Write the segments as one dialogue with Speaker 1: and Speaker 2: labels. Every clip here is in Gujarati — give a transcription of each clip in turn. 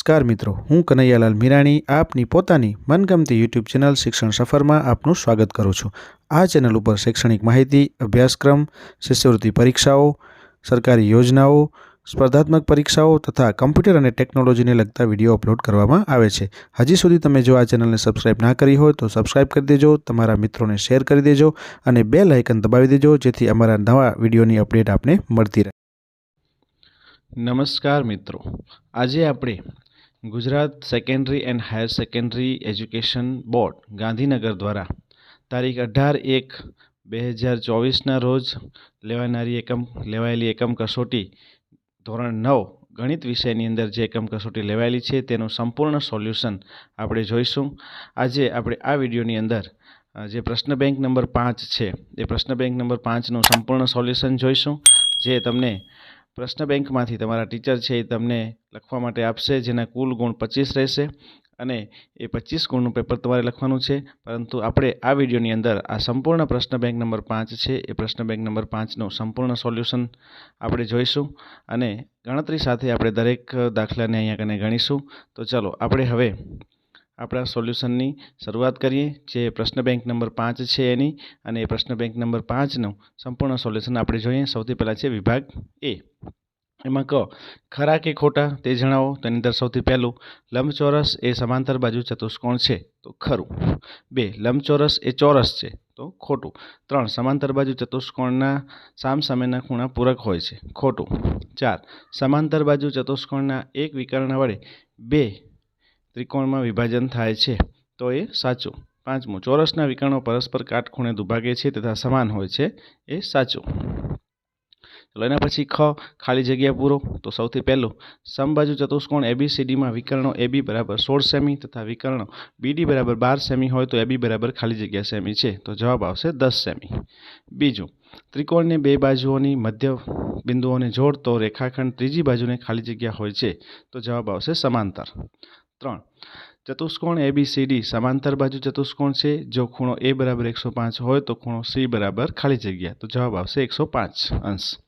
Speaker 1: નમસ્કાર મિત્રો, હું કનૈયાલાલ મીરાણી આપની પોતાની મનગમતી યુટ્યુબ ચેનલ શિક્ષણ સફરમાં આપનું સ્વાગત કરું છું। આ ચેનલ ઉપર શૈક્ષણિક માહિતી, અભ્યાસક્રમ, શિષ્યવૃત્તિ પરીક્ષાઓ, સરકારી યોજનાઓ, સ્પર્ધાત્મક પરીક્ષાઓ તથા કમ્પ્યુટર અને ટેકનોલોજીને લગતા વિડીયો અપલોડ કરવામાં આવે છે। હજી સુધી તમે જો આ ચેનલને સબસ્ક્રાઇબ ના કરી હોય તો સબસ્ક્રાઇબ કરી દેજો, તમારા મિત્રોને શેર કરી દેજો અને બેલ આઇકન દબાવી દેજો જેથી અમારા નવા વિડીયોની અપડેટ આપને મળતી રહે। નમસ્કાર મિત્રો, આજે આપણે Gujarat secondary and higher secondary education board Gandhinagar દ્વારા તારીખ 18/1/2024ના રોજ લેવાયેલી એકમ કસોટી ધોરણ 9 ગણિત વિષયની અંદર જે એકમ કસોટી લેવાયેલી છે તેનું સંપૂર્ણ સોલ્યુશન આપણે જોઈશું। આજે આપણે આ વિડીયોની અંદર જે પ્રશ્ન બેંક નંબર 5 છે એ પ્રશ્ન બેંક નંબર 5નું સંપૂર્ણ સોલ્યુશન જોઈશું, જે તમને પ્રશ્ન બેંકમાંથી તમારા ટીચર છે એ તમને લખવા માટે આપશે, જેના કુલ ગુણ 25 રહેશે અને એ 25 ગુણનું પેપર તમારે લખવાનું છે। પરંતુ આપણે આ વિડીયોની અંદર આ સંપૂર્ણ પ્રશ્ન બેંક નંબર 5 છે એ પ્રશ્ન બેંક નંબર 5નું સંપૂર્ણ સોલ્યુશન આપણે જોઈશું અને ગણતરી સાથે આપણે દરેક દાખલાને અહીંયા કને ગણીશું। તો ચાલો આપણે હવે આપણા સોલ્યુશનની શરૂઆત કરીએ, જે પ્રશ્ન બેંક નંબર 5 છે એની, અને એ પ્રશ્ન બેંક નંબર 5નું સંપૂર્ણ સોલ્યુશન આપણે જોઈએ। સૌથી પહેલાં છે વિભાગ એ, એમાં ખરા કે ખોટા તે જણાવો। તો એની અંદર સૌથી પહેલું, લંબચોરસ એ સમાંતર બાજુ ચતુષ્કોણ છે, તો ખરું। 2, લંબચોરસ એ ચોરસ છે, તો ખોટું। 3, સમાંતર બાજુ ચતુષ્કોણના સામસામેના ખૂણા પૂરક હોય છે, ખોટું। 4, સમાંતર બાજુ ચતુષ્કોણના એક વિકર્ણ વડે બે ત્રિકોણમાં વિભાજન થાય છે, તો એ સાચું। 5, ચોરસના વિકર્ણો પરસ્પર કાટખૂણે દુભાગે છે તથા સમાન હોય છે, એ સાચું। ચલો એના પછી ખાલી જગ્યા પૂરો। તો સૌથી પહેલું, સમબાજુ ચતુષ્કોણ ABCDમાં વિકર્ણો AB બરાબર 16 સેમી તથા વિકર્ણો BD બરાબર 12 સેમી હોય તો AB બરાબર ખાલી જગ્યા સેમી છે, તો જવાબ આવશે 10 સેમી। બીજું, ત્રિકોણને બે બાજુઓની મધ્ય બિંદુઓને જોડતો રેખાખંડ ત્રીજી બાજુને ખાલી જગ્યા હોય છે, તો જવાબ આવશે સમાંતર। 3, ચતુષ્કોણ ABCD સમાંતર બાજુ ચતુષ્કોણ છે, જો ખૂણો A બરાબર 105 હોય તો ખૂણો C બરાબર ખાલી જગ્યા, તો જવાબ આવશે 105 અંશ।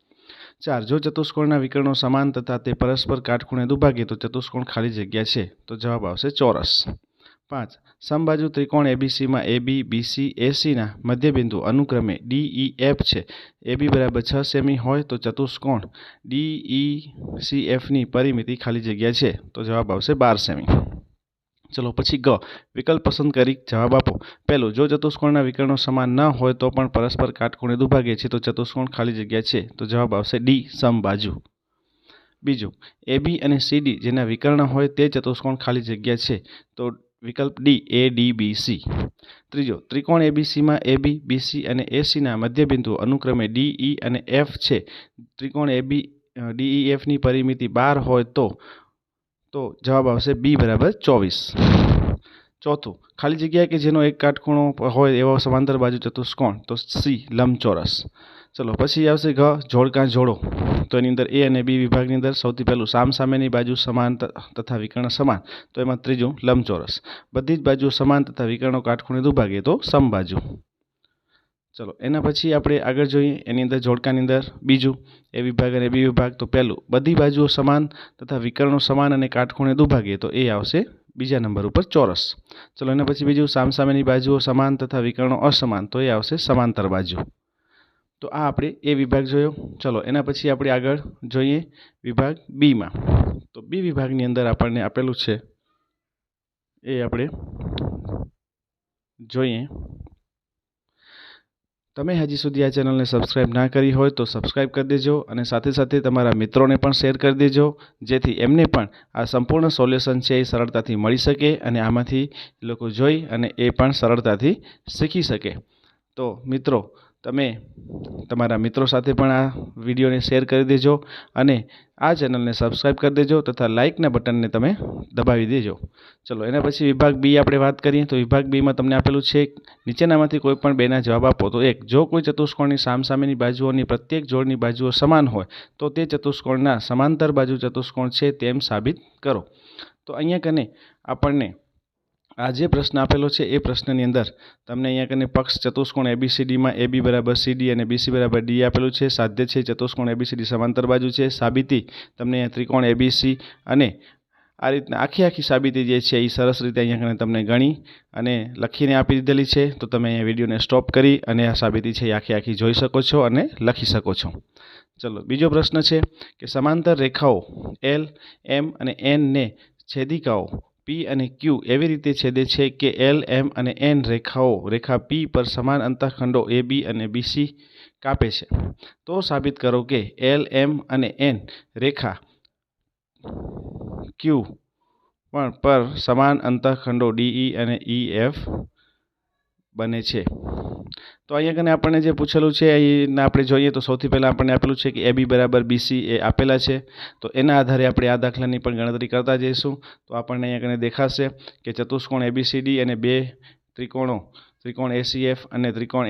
Speaker 1: 4, જો ચતુષ્કોણના વિકર્ણો સમાન તથા તે પરસ્પર કાટખૂણે દુભાગે તો ચતુષ્કોણ ખાલી જગ્યા છે, તો જવાબ આવશે ચોરસ। 5, સમબાજુ ત્રિકોણ ABCમાં AB, BC, ACના મધ્યબિંદુ અનુક્રમે D, E, F છે। AB બરાબર 6 સેમી હોય તો ચતુષ્કોણ DECFની પરિમિતિ ખાલી જગ્યા છે, તો જવાબ આવશે 12 સેમી। ચલો પછી વિકલ્પ પસંદ કરી જવાબ આપો। પહેલું, જો ચતુષ્કોણના વિકર્ણો સમાન ન હોય તો પણ પરસ્પર કાટખૂણે દુભાગે છે તો ચતુષ્કોણ ખાલી જગ્યા છે, તો જવાબ આવશે D, સમબાજુ। બીજું, AB અને CD જેના વિકર્ણ હોય તે ચતુષ્કોણ ખાલી જગ્યા છે, તો વિકલ્પ D, ADBC। ત્રીજો, ત્રિકોણ ABCમાં AB, BC અને ACના મધ્યબિંદુ અનુક્રમે DE અને F છે। ત્રિકોણ DEFની પરિમિતિ 12 હોય તો જવાબ આવશે B બરાબર 24। ચોથું, ખાલી જગ્યા કે જેનો એક કાટખૂણો હોય એવો સમાંતર બાજુ ચતુષ્કોણ, તો C, લંબચોરસ। ચલો પછી આવશે જોડકા જોડો। તો એની અંદર A અને B વિભાગની અંદર સૌથી પહેલું, સામસામેની બાજુ સમાન તથા વિકર્ણ સમાન, તો એમાં ત્રીજું લંબચોરસ। બધી જ બાજુ સમાન તથા વિકર્ણો કાટખૂણે દુભાગે તો સમબાજુ। ચલો એના પછી આપણે આગળ જોઈએ, એની અંદર જોડકાની અંદર બીજું, A વિભાગ અને B વિભાગ। તો પહેલું, બધી બાજુઓ સમાન તથા વિકર્ણો સમાન અને કાટખૂણે દુભાગે, તો એ આવશે બીજા નંબર ઉપર ચોરસ। ચલો એના પછી બીજું, સામસામેની બાજુઓ સમાન તથા વિકર્ણો અસમાન, તો એ આવશે સમાંતર બાજુ। તો આ આપણે એ વિભાગ જોયો। ચલો એના પછી આપણે આગળ જોઈએ વિભાગ બીમાં। તો B વિભાગની અંદર આપણને આપેલું છે એ આપણે જોઈએ। તમે હજી સુધી આ ચેનલને સબસ્ક્રાઇબ ના કરી હોય તો સબસ્ક્રાઇબ કરી દેજો અને સાથે સાથે તમારા મિત્રોને પણ શેર કરી દેજો, જેથી એમને પણ આ સંપૂર્ણ સોલ્યુશન છે એ સરળતાથી મળી શકે અને આમાંથી લોકો જોઈ અને એ પણ સરળતાથી શીખી શકે। તો મિત્રો, તમે તમારા મિત્રો સાથે પણ આ વિડીયોને શેર કરી દેજો અને આ ચેનલને સબસ્ક્રાઇબ કરી દેજો તથા લાઇકના બટનને તમે દબાવી દેજો। ચલો એના પછી વિભાગ બી આપણે વાત કરીએ। તો વિભાગ બીમાં તમને આપેલું છે, નીચેનામાંથી કોઈ પણ બેના જવાબ આપો। તો 1, જો કોઈ ચતુષ્કોણની સામસામેની બાજુઓની પ્રત્યેક જોડની બાજુઓ સમાન હોય તો તે ચતુષ્કોણના સમાંતર બાજુ ચતુષ્કોણ છે તેમ સાબિત કરો। તો અહીંયા કને આપણને આ જે પ્રશ્ન આપેલો છે એ પ્રશ્નની અંદર તમને અહીંયા કને પક્ષ ચતુષ્કોણ ABCDમાં AB બરાબર CD અને BC બરાબર D આપેલું છે। સાધ્ય છે ચતુષ્કોણ ABCD સમાંતર બાજુ છે। સાબિતી તમને ત્રિકોણ ABC અને આ રીતના આખી સાબિતી જે છે એ સરસ રીતે અહીંયા કને તમને ગણી અને લખીને આપી દીધેલી છે. તો તમે અહીંયા વિડીયોને સ્ટોપ કરી અને આ સાબિતી છે એ આખી જોઈ શકો છો અને લખી શકો છો. ચલો, બીજો પ્રશ્ન છે કે સમાંતર રેખાઓ એલ, એમ અને એન ને છેદિકાઓ પી અને ક્યુ એવી રીતે છેદે છે કે એલ, એમ અને એન રેખા પી પર સમાન અંતઃખંડો એ બી અને બીસી કાપે છે. તો સાબિત કરો કે એલ, એમ અને એન રેખા ક્યુ પર સમાન અંતઃખંડો ડીઈ અને ઈએફ બને છે. તો અહીંયા કને આપણને જે પૂછેલું છે અહીંના આપણે જોઈએ તો સૌથી પહેલાં આપણને આપેલું છે કે એ બી બરાબર બીસી એ આપેલા છે. તો એના આધારે આપણે આ દાખલાની પણ ગણતરી કરતા જઈશું. તો આપણને અહીંયા કને દેખાશે કે ચતુષ્કોણ એબીસીડી અને બે ત્રિકોણ એસીએફ અને ત્રિકોણ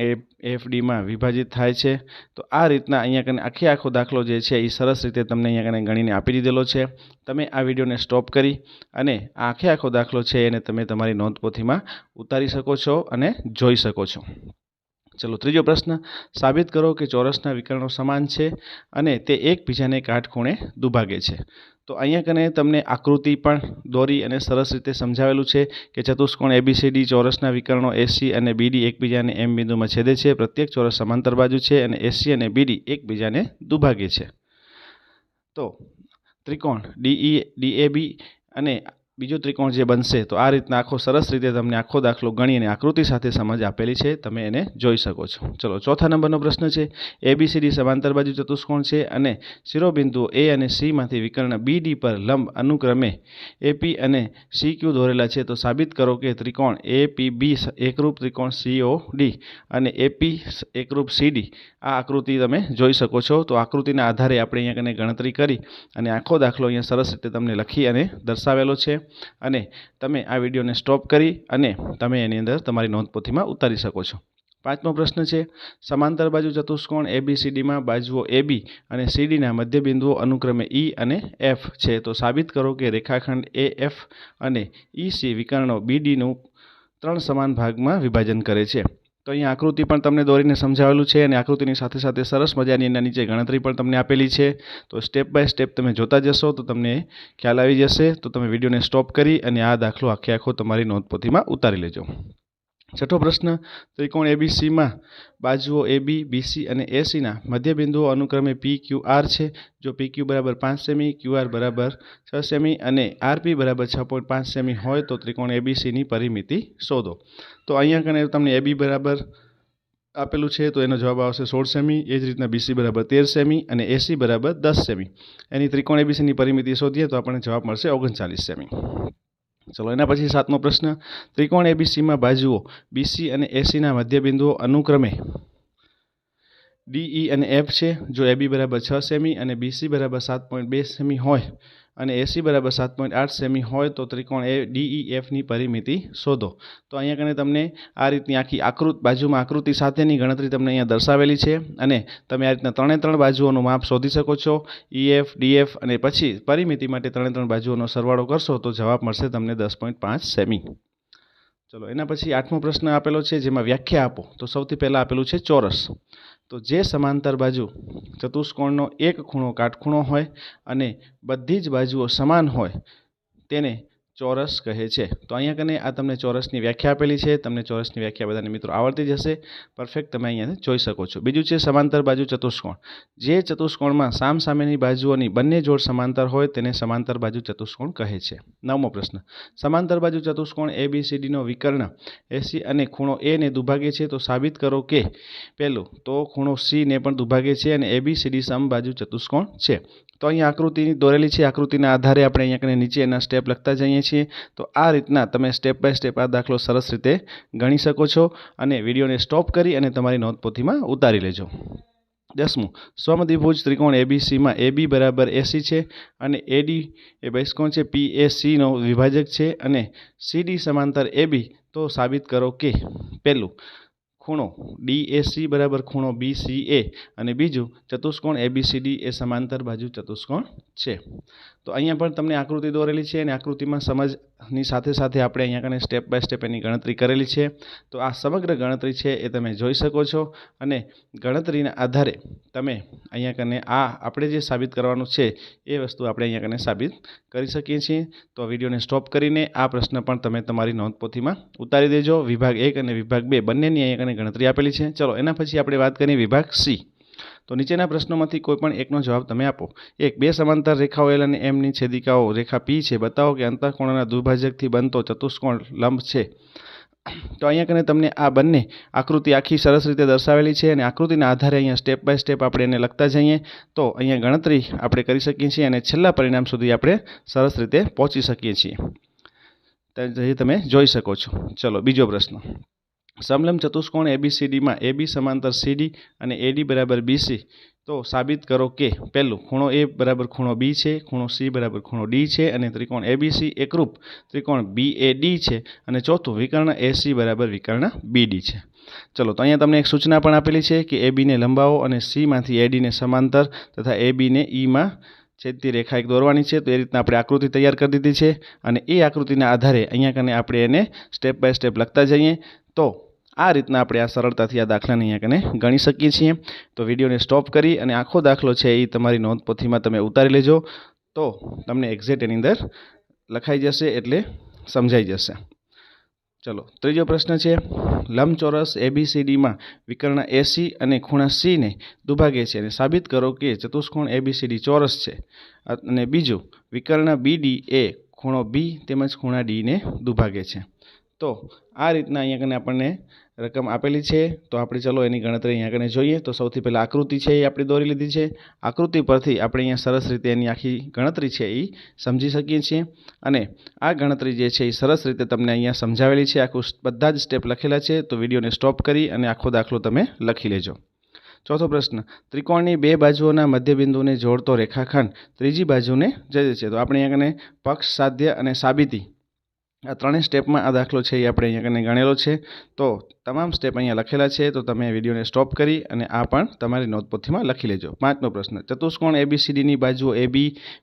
Speaker 1: એફડીમાં વિભાજિત થાય છે. તો આ રીતના અહીંયા કને આખો દાખલો જે છે એ સરસ રીતે તમને અહીંયા કને ગણીને આપી દીધેલો છે. તમે આ વિડીયોને સ્ટોપ કરી અને આ આખો દાખલો છે એને તમે તમારી નોંધપોથીમાં ઉતારી શકો છો અને જોઈ શકો છો. ચલો, ત્રીજો પ્રશ્ન, સાબિત કરો કે ચોરસના વિકર્ણો સમાન છે અને તે એકબીજાને કાટખૂણે દુભાગે છે. તો અહીંયા કને તમને આકૃતિ પણ દોરી અને સરસ રીતે સમજાવેલું છે કે ચતુષ્કોણ એબીસીડી ચોરસના વિકર્ણો એસી અને બીડી એકબીજાને એમ બિંદુમાં છેદે છે. પ્રત્યેક ચોરસ સમાંતર બાજુ છે અને એસી અને બીડી એકબીજાને દુભાગે છે. તો ત્રિકોણ ડીએબી અને બીજો ત્રિકોણ જે બનશે તો આ રીતના સરસ રીતે તમને આખો દાખલો ગણી અને આકૃતિ સાથે સમજ આપેલી છે, તમે એને જોઈ શકો છો. ચલો, ચોથા નંબરનો પ્રશ્ન છે એબીસીડી સમાંતર બાજુ ચતુષ્કોણ છે અને શિરોબિંદુઓ એ અને સી માંથી વિકર્ણ બીડી પર લંબ અનુક્રમે એપી અને સીક્યુ દોરેલા છે. તો સાબિત કરો કે ત્રિકોણ એપીબી એકરૂપ ત્રિકોણ સીઓડી અને એપી એકરૂપ સીડી. આ આકૃતિ તમે જોઈ શકો છો. તો આકૃતિના આધારે આપણે અહીંયા કને ગણતરી કરી અને આખો દાખલો અહીંયા સરસ રીતે તમને લખી અને દર્શાવેલો છે. અને તમે આ વિડીયોને સ્ટોપ કરી અને તમે એની અંદર તમારી નોંધપોથીમાં ઉતારી શકો છો. પાંચમો પ્રશ્ન છે સમાંતર બાજુ ચતુષ્કોણ એબીસીડીમાં બાજુઓ એબી અને સીડીના મધ્યબિંદુઓ અનુક્રમે ઈ અને એફ છે. તો સાબિત કરો કે રેખાખંડ એએફ અને ઈસી વિકર્ણો બીડીનું 3 સમાન ભાગમાં વિભાજન કરે છે. તો અહીંયા આકૃતિ પણ તમને દોરીને સમજાવેલું છે અને આકૃતિની સાથે સાથે સરસ મજાની એના નીચે ગણતરી પણ તમને આપેલી છે. તો સ્ટેપ બાય સ્ટેપ તમે જોતા જશો તો તમને ખ્યાલ આવી જશે. તો તમે વિડીયોને સ્ટોપ કરી અને આ દાખલો આખો તમારી નોંધપોથીમાં ઉતારી લેજો. છઠ્ઠો પ્રશ્ન, ત્રિકોણ એબીસીમાં બાજુઓ એબી, બીસી અને એસીના મધ્યબિંદુઓ અનુક્રમે પી ક્યુ આર છે. જો પી ક્યુ બરાબર 5 સેમી, ક્યુઆર બરાબર 6 સેમી અને આરપી બરાબર 6.5 સેમી હોય તો ત્રિકોણ એબીસીની પરિમિતિ શોધો. તો અહીંયા કને તમને એબી બરાબર આપેલું છે તો એનો જવાબ આવશે 16 સેમી. એ જ રીતના બીસી બરાબર 13 સેમી અને એસી બરાબર 10 સેમી. એની ત્રિકોણ એબીસીની પરિમિતિ શોધીએ તો આપણને જવાબ મળશે 39 સેમી. ચલો, એના પછી સાતમો પ્રશ્ન, ત્રિકોણ એબીસીમાં બાજુઓ બીસી અને એસીના મધ્યબિંદુઓ અનુક્રમે ડીઈ અને એફ છે. જો એબી બરાબર 6 સેમી અને બીસી બરાબર 7.2 સેમી હોય અને એસી બરાબર 7.8 સેમી હોય તો ત્રિકોણ ડીઈએફની પરિમિતિ શોધો. તો અહીંયા કને તમને આ રીતની આખી બાજુમાં આકૃતિ સાથેની ગણતરી તમને અહીંયા દર્શાવેલી છે અને તમે આ રીતના 3 બાજુઓનું માપ શોધી શકો છો, ઈએફ, ડીએફ અને પછી પરિમિતિ માટે 3 બાજુઓનો સરવાળો કરશો તો જવાબ મળશે તમને 10.5 સેમી. ચલો, એના પછી આઠમો પ્રશ્ન આપેલો છે જેમાં વ્યાખ્યા આપો. તો સૌથી પહેલાં આપેલું છે ચોરસ. તો જે સમાંતર બાજુ ચતુષ્કોણનો એક ખૂણો કાટખૂણો હોય અને બધી જ બાજુઓ સમાન હોય તેને ચોરસ કહે છે. તો અહીંયા કને આ તમને ચોરસની વ્યાખ્યા આપેલી છે. તમને ચોરસની વ્યાખ્યા બધાને મિત્રો આવડતી જ હશે. પરફેક્ટ તમે અહીંયા જોઈ શકો છો. બીજું છે સમાંતર બાજુ ચતુષ્કોણ. જે ચતુષ્કોણમાં સામસામેની બાજુઓની બંને જોડ સમાંતર હોય તેને સમાંતર બાજુ ચતુષ્કોણ કહે છે. નવમો પ્રશ્ન, સમાંતર બાજુ ચતુષ્કોણ એબીસીડીનો વિકર્ણ એસી અને ખૂણો એ ને દુભાગે છે. તો સાબિત કરો કે પહેલું તો ખૂણો સી ને પણ દુભાગે છે અને એબીસીડી સમબાજુ ચતુષ્કોણ છે. તો અહીંયા આકૃતિ દોરેલી છે. આકૃતિના આધારે આપણે અહીંયા નીચેના સ્ટેપ લખતા જઈએ છીએ. તો આ રીતના તમે સ્ટેપ બાય સ્ટેપ આ દાખલો સરસ રીતે ગણી શકો છો અને વિડીયોને સ્ટોપ કરી અને તમારી નોંધપોથીમાં ઉતારી લેજો. 10મું, સમદ્વિભુજ ત્રિકોણ એબીસીમાં એબી બરાબર એસી છે અને એડી એ બહિષ્કોણ છે, પી એ સીનો વિભાજક છે અને સીડી સમાંતર એબી. તો સાબિત કરો કે પહેલું ખૂણો ડીએસી બરાબર ખૂણો બીસીએ અને બીજું ચતુષ્કોણ એબીસીડી એ સમાંતર બાજુ ચતુષ્કોણ છે. તો અહીંયા પણ તમને આકૃતિ દોરેલી છે અને આકૃતિમાં સમજ ની સાથે સાથે આપણે અહીંયા કને સ્ટેપ બાય સ્ટેપ એની ગણતરી કરેલી છે. તો આ સમગ્ર ગણતરી છે એ તમે જોઈ શકો છો અને ગણતરીના આધારે તમે અહીંયા કને આ આપણે જે સાબિત કરવાનું છે એ વસ્તુ આપણે અહીંયા કને સાબિત કરી શકીએ છીએ. તો વિડીયોને સ્ટોપ કરીને આ પ્રશ્ન પણ તમે તમારી નોંધપોથીમાં ઉતારી દેજો. વિભાગ 1 અને વિભાગ 2 બંનેની અહીંયા કને ગણતરી આપેલી છે. ચલો એના પછી આપણે વાત કરીએ વિભાગ સી. તો નીચેના પ્રશ્નોમાંથી કોઈ પણ એકનો જવાબ તમે આપો. 1. બે સમાંતર રેખાઓ L અને M ની છેદિકાઓ રેખા P છે. બતાવો કે અંતઃકોણના દુભાજકથી બનતો ચતુષ્કોણ લંબ છે. તો અહીંયા કને તમને આ બંને આકૃતિ આખી સરસ રીતે દર્શાવેલી છે અને આકૃતિના આધારે અહીંયા સ્ટેપ બાય સ્ટેપ આપણે એને લખતા જઈએ તો અહીંયા ગણતરી આપણે કરી શકીએ છીએ અને છેલ્લા પરિણામ સુધી આપણે સરસ રીતે પહોંચી શકીએ છીએ. જે તમે જોઈ શકો છો. ચલો બીજો પ્રશ્ન. સમલંબ ચતુષ્કોણ ABCDમાં AB સમાંતર CD અને AD બરાબર BC. તો સાબિત કરો કે પહેલું ખૂણો A બરાબર ખૂણો B છે, ખૂણો C બરાબર ખૂણો D છે અને ત્રિકોણ ABC એકરૂપ ત્રિકોણ BAD છે અને ચોથું વિકર્ણ AC બરાબર વિકર્ણ BD છે. ચલો તો અહીંયા તમને એક સૂચના પણ આપેલી છે કે AB ને લંબાવો અને C માંથી AD ને સમાંતર તથા AB ને E માં છેદતી રેખા એક દોરવાની છે. તો એ રીતના આપણે આકૃતિ તૈયાર કરી દીધી છે અને એ આકૃતિના આધારે અહીંયા કને આપણે એને સ્ટેપ બાય સ્ટેપ લખતા જઈએ તો આ રીતના આપણે આ સરળતાથી આ દાખલાને અહીંયા કને ગણી શકીએ છીએ. તો વિડીયોને સ્ટોપ કરી અને આખો દાખલો છે એ તમારી નોંધપોથીમાં તમે ઉતારી લેજો તો તમને એક્ઝેક્ટ એની અંદર લખાઈ જશે એટલે સમજાઈ જશે. ચલો ત્રીજો પ્રશ્ન છે. લંબચોરસ ABCDમાં વિકર્ણ AC અને ખૂણા C ને દુભાગે છે અને સાબિત કરો કે ચતુષ્કોણ ABCD ચોરસ છે. અને બીજું વિકર્ણ BD એ ખૂણો B તેમજ ખૂણા D ને દુભાગે છે. તો આ રીતના અહીંયા કને આપણને રકમ આપેલી છે. તો આપણે ચલો એની ગણતરી અહીંયા કને જોઈએ. તો સૌથી પહેલાં આકૃતિ છે એ આપણે દોરી લીધી છે. આકૃતિ પરથી આપણે અહીંયા સરસ રીતે એની આખી ગણતરી છે એ સમજી શકીએ છીએ અને આ ગણતરી જે છે એ સરસ રીતે તમને અહીંયા સમજાવેલી છે. આખું બધા જ સ્ટેપ લખેલા છે. તો વિડીયોને સ્ટોપ કરી અને આખો દાખલો તમે લખી લેજો. ચોથો પ્રશ્ન. ત્રિકોણની બે બાજુઓના મધ્યબિંદુને જોડતો રેખાખંડ ત્રીજી બાજુને જશે છે. તો આપણે અહીંયા કને પક્ષ, સાધ્ય અને સાબિતી આ ત્રણેય સ્ટેપમાં આ દાખલો છે એ આપણે અહીંયા કને ગણેલો છે. તો તમામ સ્ટેપ અહીંયા લખેલા છે. તો તમે વિડીયોને સ્ટોપ કરી અને આ પણ તમારી નોટપોથીમાં લખી લેજો. પાંચમો પ્રશ્ન. ચતુષ્કોણ ABCDની બાજુઓ AB,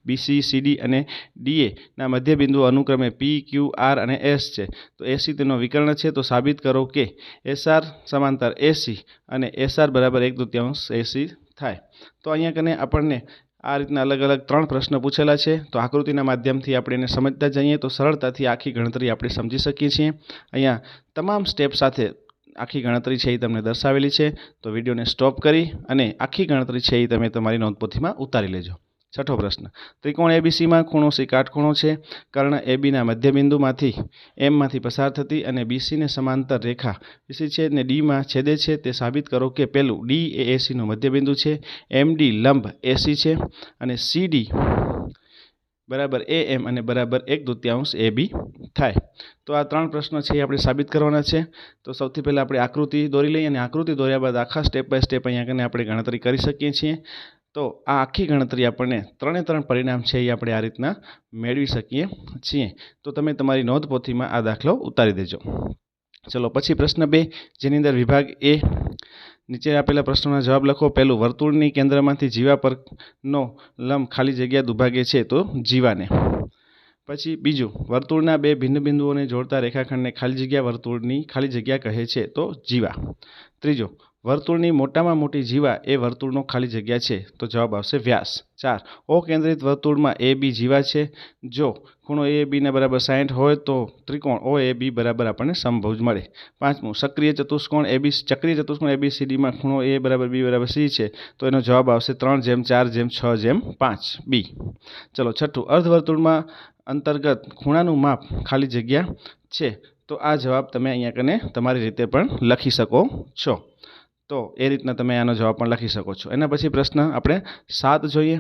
Speaker 1: BC, CD અને DA ના મધ્યબિંદુઓ અનુક્રમે P, Q, R અને S છે. તો AC તેનો વિકર્ણ છે. તો સાબિત કરો કે SR સમાંતર AC અને SR બરાબર 1/2 AC થાય. તો અહીંયા કને આપણને આ રીતના અલગ અલગ ત્રણ પ્રશ્ન પૂછેલા છે. તો આકૃતિના માધ્યમથી આપણે એને સમજતા જઈએ તો સરળતાથી આખી ગણતરી આપણે સમજી શકીએ છીએ. અહીંયા તમામ સ્ટેપ સાથે આખી ગણતરી છે એ તમને દર્શાવેલી છે. તો વિડીયોને સ્ટોપ કરી અને આખી ગણતરી છે એ તમે તમારી નોંધપોથીમાં ઉતારી લેજો. છઠ્ઠો પ્રશ્ન. ત્રિકોણ ABCમાં ખૂણો C કાટખૂણો છે. કર્ણ ABના મધ્યબિંદુમાંથી Mમાંથી પસાર થતી અને BCને સમાંતર રેખા BC છે ને Dમાં છેદે છે. તે સાબિત કરો કે પહેલું D એ ACનું મધ્યબિંદુ છે, MD લંબ AC છે અને CD બરાબર AM અને બરાબર 1/2 AB થાય. તો આ ત્રણ પ્રશ્નો છે એ આપણે સાબિત કરવાના છે. તો સૌથી પહેલાં આપણે આકૃતિ દોરી લઈએ અને આકૃતિ દોર્યા બાદ આખા સ્ટેપ બાય સ્ટેપ અહીંયા કને આપણે ગણતરી કરી શકીએ છીએ. તો આ આખી ગણતરી આપણને ત્રણ પરિણામ છે એ આપણે આ રીતના મેળવી શકીએ છીએ. તો તમે તમારી નોંધપોથીમાં આ દાખલો ઉતારી દેજો. ચલો પછી પ્રશ્ન 2 જેની અંદર વિભાગ A. નીચે આપેલા પ્રશ્નોના જવાબ લખો. પહેલું વર્તુળની કેન્દ્રમાંથી જીવા પરનો લંબ ખાલી જગ્યા દુભાગે છે. તો જીવાને. પછી બીજું વર્તુળના બે ભિન્ન બિંદુઓને જોડતા રેખાખંડને ખાલી જગ્યા વર્તુળની ખાલી જગ્યા કહે છે. તો જીવા. ત્રીજો વર્તુળની મોટામાં મોટી જીવા એ વર્તુળનો ખાલી જગ્યા છે. તો જવાબ આવશે વ્યાસ. 4. અકેન્દ્રિત વર્તુળમાં AB જીવા છે. જો ખૂણો AB ને બરાબર 60 હોય તો ત્રિકોણ OAB બરાબર આપણને સમભુજ મળે. 5. ચક્રીય ચતુષ્કોણ ABCDમાં ખૂણો A બરાબર B બરાબર C છે. તો એનો જવાબ આવશે 3/4/6/5 B. ચલો 6. અર્ધવર્તુળમાં અંતર્ગત ખૂણાનું માપ ખાલી જગ્યા છે. તો આ જવાબ તમે અહીંયા કને તમારી રીતે પણ લખી શકો છો. તો એ રીતના તમે આનો જવાબ પણ લખી શકો છો. એના પછી પ્રશ્ન આપણે 7 જોઈએ.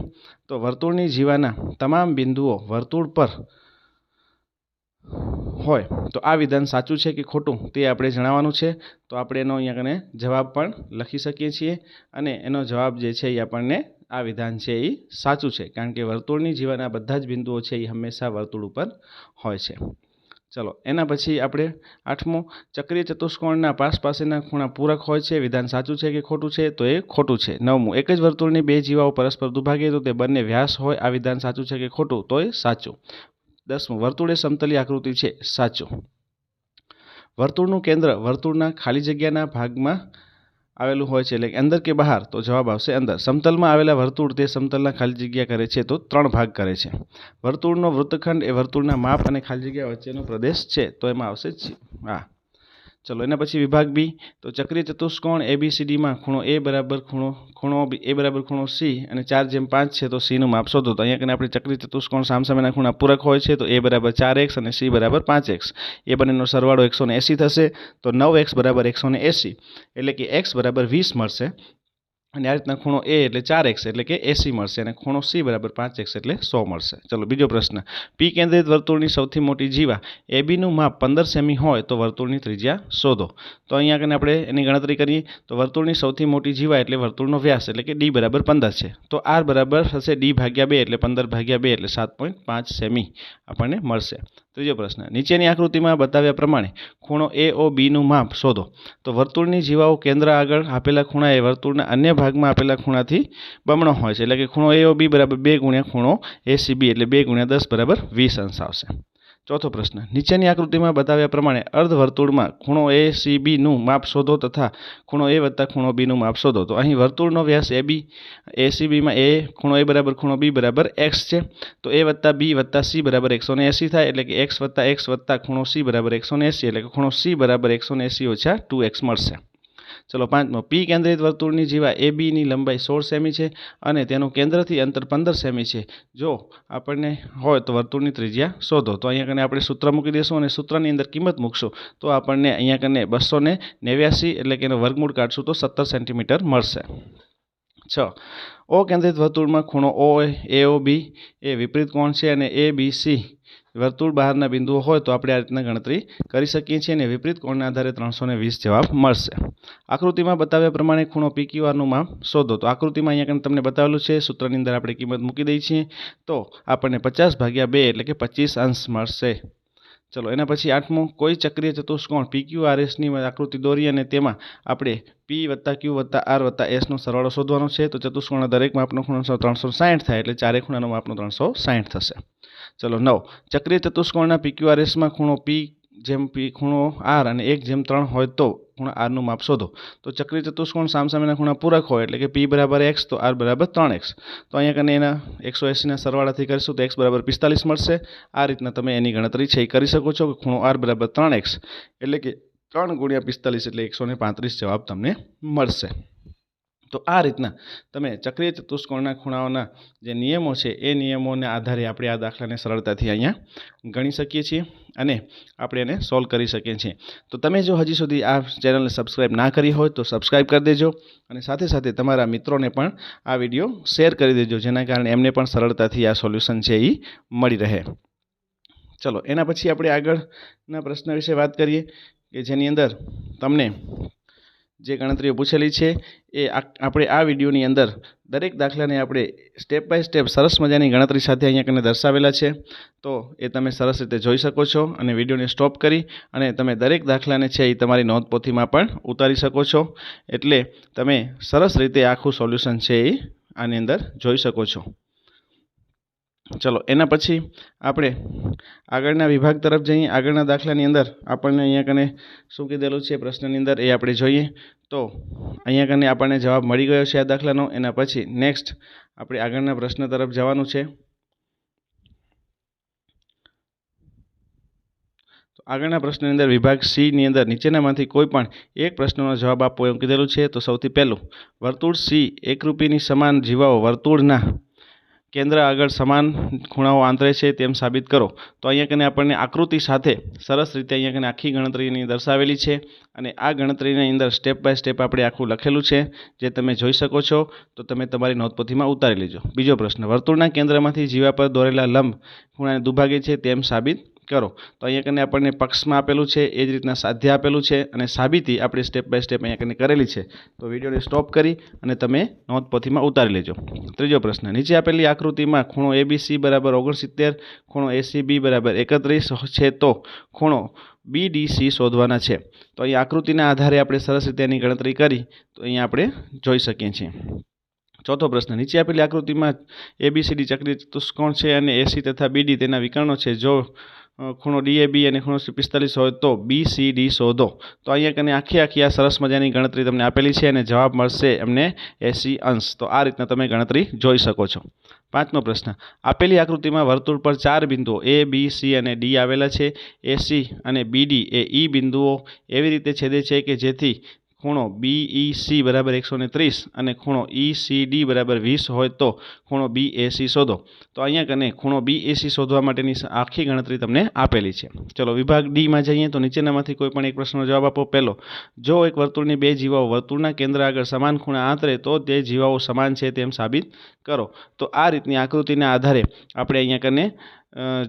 Speaker 1: તો વર્તુળની જીવાના તમામ બિંદુઓ વર્તુળ પર હોય તો આ વિધાન સાચું છે કે ખોટું તે આપણે જણાવવાનું છે. તો આપણે એનો અહીંયા કને જવાબ પણ લખી શકીએ છીએ અને એનો જવાબ જે છે એ આપણને આ વિધાન છે એ સાચું છે કારણ કે વર્તુળની જીવાના બધા જ બિંદુઓ છે એ હંમેશા વર્તુળ ઉપર હોય છે. ચલો એના પછી આપણે 8મો. ચક્રીય ચતુષ્કોણના પાસેના ખૂણા પૂરક હોય છે. વિધાન સાચું છે કે ખોટું છે? તો એ ખોટું છે. 9મું. એક જ વર્તુળની બે જીવાઓ પરસ્પર દુભાગે તો તે બંને વ્યાસ હોય. આ વિધાન સાચું છે કે ખોટું? તો એ સાચું. 10મું વર્તુળ એ સમતલી આકૃતિ છે, સાચું. વર્તુળનું કેન્દ્ર વર્તુળના ખાલી જગ્યાના ભાગમાં આવેલું હોય છે, એટલે કે અંદર કે બહાર, તો જવાબ આવશે અંદર. સમતલમાં આવેલા વર્તુળ તે સમતલના ખાલી જગ્યા કરે છે, તો 3 ભાગ કરે છે. વર્તુળનો વૃત્તખંડ એ વર્તુળના માપ અને ખાલી જગ્યા વચ્ચેનો પ્રદેશ છે, તો એમાં આવશે હા. ચલો એના પછી વિભાગ બી. તો ચક્રીય ચતુષ્કોણ ABCDમાં ખૂણો A બરાબર ખૂણો C અને 4/5 છે, તો C નું માપ શોધો. તો અહીંયા કને આપણે ચક્રીય ચતુષ્કોણ સામસામેના ખૂણા પૂરક હોય છે, તો A બરાબર 4x અને C બરાબર 5x. એ બંનેનો સરવાળો 180 થશે, તો 9x બરાબર 180, એટલે કે x બરાબર 20 મળશે. અને આ રીતના ખૂણો A એટલે 4x એટલે કે 80 મળશે, અને ખૂણો C બરાબર 5x એટલે 100 મળશે. ચલો બીજો પ્રશ્ન. P કેન્દ્રિત વર્તુળની સૌથી મોટી જીવા AB નું માપ 15 સેમી હોય તો વર્તુળની ત્રિજ્યા શોધો. તો અહીંયા કને આપણે એની ગણતરી કરીએ તો વર્તુળની સૌથી મોટી જીવા એટલે વર્તુળનો વ્યાસ એટલે કે D બરાબર 15 છે, તો R બરાબર થશે D ભાગ્યા 2 એટલે 15 ભાગ્યા 2 એટલે 7.5 સેમી આપણને મળશે. ત્રીજો પ્રશ્ન. નીચેની આકૃતિમાં બતાવ્યા પ્રમાણે ખૂણો AOB નું માપ શોધો. તો વર્તુળની જીવાઓ કેન્દ્ર આગળ આપેલા ખૂણા એ વર્તુળના અન્ય ભાગમાં આપેલા ખૂણાથી બમણો હોય છે, એટલે કે ખૂણો AOB બરાબર 2 ગુણ્યા ખૂણો ACB એટલે 2 ગુણ્યા 10 બરાબર 20 અંશ આવશે. ચોથો પ્રશ્ન. નીચેની આકૃતિમાં બતાવ્યા પ્રમાણે અર્ધવર્તુળમાં ખૂણો ACB નું માપ શોધો તથા ખૂણો A વત્તા ખૂણો B નું માપ શોધો. તો અહીં વર્તુળનો વ્યાસ ACBમાં ખૂણો A બરાબર ખૂણો B બરાબર x છે, તો A વત્તા B વત્તા C બરાબર 180 થાય, એટલે કે x વત્તા ખૂણો C બરાબર 180, એટલે કે ખૂણો C બરાબર 180 ઓછા 2x મળશે. ચલો 5મો. P કેન્દ્રિત વર્તુળની જીવા AB ની લંબાઈ 16 સેમી છે અને તેનું કેન્દ્રથી અંતર 15 સેમી છે. જો આપણને હોય તો વર્તુળની ત્રિજ્યા શોધો. તો અહીંયા કને આપણે સૂત્ર મૂકી દઈશું અને સૂત્રની અંદર કિંમત મૂકશું તો આપણને અહીંયા કને 289 એટલે કે એનો વર્ગમૂળ કાઢશું તો 17 સેન્ટીમીટર મળશે. 6. O કેન્દ્રિત વર્તુળમાં ખૂણો AOB એ વિપરીત કોણ છે અને ABC વર્તુળ બહારના બિંદુઓ હોય તો આપણે આ રીતના ગણતરી કરી શકીએ છીએ અને વિપરીત કોણના આધારે 320 જવાબ મળશે. આકૃતિમાં બતાવ્યા પ્રમાણે ખૂણો PQR નું માપ શોધો. તો આકૃતિમાં અહીંયા તમને બતાવેલું છે, સૂત્રની અંદર આપણે કિંમત મૂકી દઈએ છીએ તો આપણને 50 ભાગ્યા 2 એટલે કે 25 અંશ મળશે. ચલો એના પછી 8મું. કોઈ ચક્રીય ચતુષ્કોણ PQRS ની આકૃતિ દોરી અને તેમાં આપણે P વત્તા Q વત્તા R વત્તા S નો સરવાળો શોધવાનો છે. તો ચતુષ્કોણના દરેક માપનો ખૂણો 360 થાય, એટલે ચારે ખૂણાનો માપનો 360 થશે. ચલો 9. ચક્રીય ચતુષ્કોણના PQRSમાં ખૂણો P જેમ P ખૂણો R અને 1/3 હોય તો ખૂણા R નું માપ શોધો. તો ચક્રીય ચતુષ્કોણ સામસામેના ખૂણા પૂરક હોય એટલે કે P બરાબર x તો R બરાબર 3x. તો અહીંયા કને એના 180 ના સરવાળાથી કરીશું તો x બરાબર 45 મળશે. આ રીતના તમે એની ગણતરી છે કરી શકો છો કે ખૂણો R બરાબર 3x એટલે કે 3 ગુણ્યા 45 એટલે 135 જવાબ તમને મળશે. તો આ રીતના તમે ચક્રીય ચતુષ્કોણના ખૂણાઓના જે નિયમો છે એ નિયમોના આધારે આપણે આ દાખલાને સરળતાથી અહીંયા ગણી શકીએ છીએ અને આપણે એને સોલ્વ કરી શકીએ છીએ. તો તમે જો હજી સુધી આ ચેનલને સબસ્ક્રાઈબ ના કરી હોય તો સબસ્ક્રાઈબ કરી દેજો અને સાથે સાથે તમારા મિત્રોને પણ આ વિડીયો શેર કરી દેજો, જેના કારણે એમને પણ સરળતાથી આ સોલ્યુશન છે એ મળી રહે. ચલો એના પછી આપણે આગળના પ્રશ્ન વિશે વાત કરીએ કે જેની અંદર તમને જે ગણતરીઓ પૂછેલી છે એ આપણે આ વિડીયોની અંદર દરેક દાખલાને આપણે સ્ટેપ બાય સ્ટેપ સરસ મજાની ગણતરી સાથે અહીંયા કને દર્શાવેલા છે. તો એ તમે સરસ રીતે જોઈ શકો છો અને વિડીયોને સ્ટોપ કરી અને તમે દરેક દાખલાને છે એ તમારી નોંધપોથીમાં પણ ઉતારી શકો છો, એટલે તમે સરસ રીતે આખું સોલ્યુશન છે એ આની અંદર જોઈ શકો છો. ચલો એના પછી આપણે આગળના વિભાગ તરફ જઈએ. આગળના દાખલાની અંદર આપણને અહીંયા કને શું કીધેલું છે પ્રશ્નની અંદર એ આપણે જોઈએ. તો અહીંયા કને આપણને જવાબ મળી ગયો છે આ દાખલાનો. એના પછી નેક્સ્ટ આપણે આગળના પ્રશ્ન તરફ જવાનું છે. તો આગળના પ્રશ્નની અંદર વિભાગ સી ની અંદર નીચેનામાંથી કોઈ પણ એક પ્રશ્નનો જવાબ આપવો એવું કીધેલું છે. તો સૌથી પહેલું, વર્તુળ સી એકરૂપીની સમાન જીવાઓ વર્તુળના કેન્દ્ર આગળ સમાન ખૂણાઓ આંતરે છે તેમ સાબિત કરો. તો અહીંયા કને આપણને આકૃતિ સાથે સરસ રીતે અહીંયા કને આખી ગણતરીની દર્શાવેલી છે અને આ ગણતરીની અંદર સ્ટેપ બાય સ્ટેપ આપણે આખું લખેલું છે જે તમે જોઈ શકો છો. તો તમે તમારી નોટપોથીમાં ઉતારી લેજો. બીજો પ્રશ્ન, વર્તુળના કેન્દ્રમાંથી જીવા પર દોરેલા લંબ ખૂણાને દુભાગે છે તેમ સાબિત કરો. તો અહીંયા કને આપણને પક્ષમાં આપેલું છે, એ જ રીતના સાધ્ય આપેલું છે અને સાબિતી આપણે સ્ટેપ બાય સ્ટેપ અહીંયા કને કરેલી છે. તો વિડીયોને સ્ટોપ કરી અને તમે નોંધપોથીમાં ઉતારી લેજો. ત્રીજો પ્રશ્ન, નીચે આપેલી આકૃતિમાં ખૂણો ABC બરાબર 69, ખૂણો ACB બરાબર 31 છે તો ખૂણો BDC શોધવાના છે. તો અહીં આકૃતિના આધારે આપણે સરસ રીતે એની ગણતરી કરી તો અહીંયા આપણે જોઈ શકીએ છીએ. ચોથો પ્રશ્ન, નીચે આપેલી આકૃતિમાં ABCD ચક્રીય ચતુષ્કોણ છે અને AC તથા BD તેના વિકર્ણો છે. જો ખૂણો DAB અને ખૂણો 45 હોય તો BCD શોધો. તો અહીંયા કને આખી આ સરસ મજાની ગણતરી તમને આપેલી છે અને જવાબ મળશે એમને 80 અંશ. તો આ રીતના તમે ગણતરી જોઈ શકો છો. પાંચમો પ્રશ્ન, આપેલી આકૃતિમાં વર્તુળ પર 4 બિંદુઓ A, B, C અને D આવેલા છે. AC અને BD એ E બિંદુઓ એવી રીતે છેદે છે કે જેથી ખૂણો BEC બરાબર 130 અને ખૂણો ECD બરાબર 20 હોય તો ખૂણો BAC શોધો. તો અહીંયા કને ખૂણો BAC શોધવા માટેની આખી ગણતરી તમને આપેલી છે. ચલો વિભાગ ડીમાં જઈએ તો નીચેનામાંથી કોઈ પણ એક પ્રશ્નનો જવાબ આપો. પહેલો, જો એક વર્તુળની બે જીવાઓ વર્તુળના કેન્દ્ર આગળ સમાન ખૂણે આંતરે તો તે જીવાઓ સમાન છે તેમ સાબિત કરો. તો આ રીતની આકૃતિના આધારે આપણે અહીંયા કને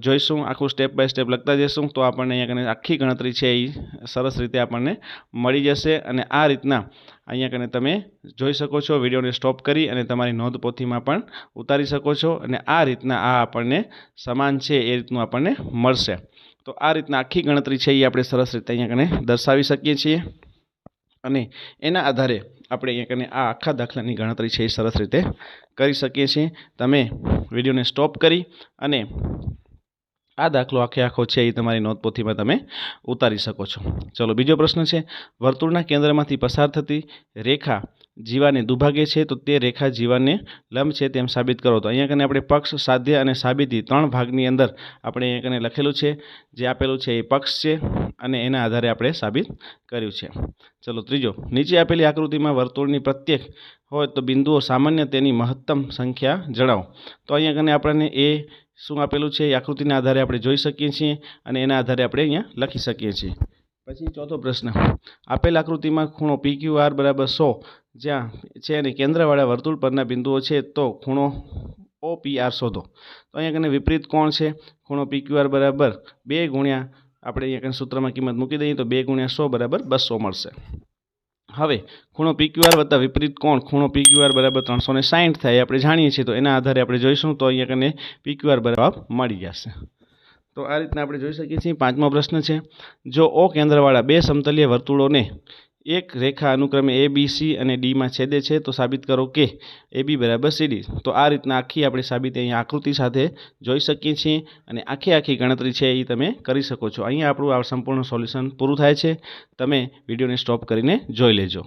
Speaker 1: જોઈશું, આખું સ્ટેપ બાય સ્ટેપ લખતા જઈશું. તો આપણને અહીંયા કને આખી ગણતરી છે એ સરસ રીતે આપણને મળી જશે. અને આ રીતના અહીંયા કને તમે જોઈ શકો છો. વિડીયોને સ્ટોપ કરી અને તમારી નોંધપોથીમાં પણ ઉતારી શકો છો. અને આ રીતના આ આપણને સમાન છે એ રીતનું આપણને મળશે. તો આ રીતના આખી ગણતરી છે એ આપણે સરસ રીતે અહીંયા કને દર્શાવી શકીએ છીએ. અને એના આધારે આપણે અહીંયા કને આ આખા દાખલાની ગણતરી છે એ સરસ રીતે કરી શકીએ છીએ. તમે વિડીયોને સ્ટોપ કરી અને આ દાખલો આખો છે એ તમારી નોંધપોથીમાં તમે ઉતારી શકો છો. ચલો બીજો પ્રશ્ન છે, વર્તુળના કેન્દ્રમાંથી પસાર થતી રેખા જીવાને દુભાગે છે તો તે રેખા જીવાને લંબ છે તેમ સાબિત કરો. તો અહીંયા કને આપણે પક્ષ, સાધ્ય અને સાબિતી 3 ભાગની અંદર આપણે અહીંયા કને લખેલું છે. જે આપેલું છે એ પક્ષ છે અને એના આધારે આપણે સાબિત કર્યું છે. ચલો ત્રીજો, નીચે આપેલી આકૃતિમાં વર્તુળની પ્રત્યેક હોય તો બિંદુઓ સામાન્ય તેની મહત્તમ સંખ્યા જણાવો. તો અહીંયા કને આપણને એ શું આપેલું છે એ આકૃતિના આધારે આપણે જોઈ શકીએ છીએ અને એના આધારે આપણે અહીંયા લખી શકીએ છીએ. પછી ચોથો પ્રશ્ન, આપેલ આકૃતિમાં ખૂણો PQR બરાબર 100 જ્યાં છે અને કેન્દ્રવાળા વર્તુળ પરના બિંદુઓ છે તો ખૂણો OPR શોધો. તો અહીંયા કને વિપરીત કોણ છે. ખૂણો PQR બરાબર 2 ગુણ્યા આપણે અહીંયા કને સૂત્રમાં કિંમત મૂકી દઈએ તો 2 ગુણ્યા 100 બરાબર 200 મળશે. હવે ખૂણો PQR વત્તા વિપરીત કોણ ખૂણો PQR બરાબર 360 થાય આપણે જાણીએ છીએ. તો એના આધારે આપણે જોઈશું. તો અહીંયા કને PQR બરાબર મળી જશે. તો આ રીતના આપણે જોઈ શકીએ છીએ. પાંચમો પ્રશ્ન છે, જો O કેન્દ્રવાળા બે સમતલીય વર્તુળોને એક રેખા અનુક્રમે ABC અને D માં છેદે છે તો સાબિત કરો કે AB બરાબર CD. તો આ રીતના આખી આપણે સાબિતી અહીંયા આકૃતિ સાથે જોઈ શકીએ છીએ અને આખી ગણતરી છે એ તમે કરી શકો છો. અહીંયા આપણું આ સંપૂર્ણ સોલ્યુશન પૂરું થાય છે. તમે વિડીયોને સ્ટોપ કરીને જોઈ લેજો.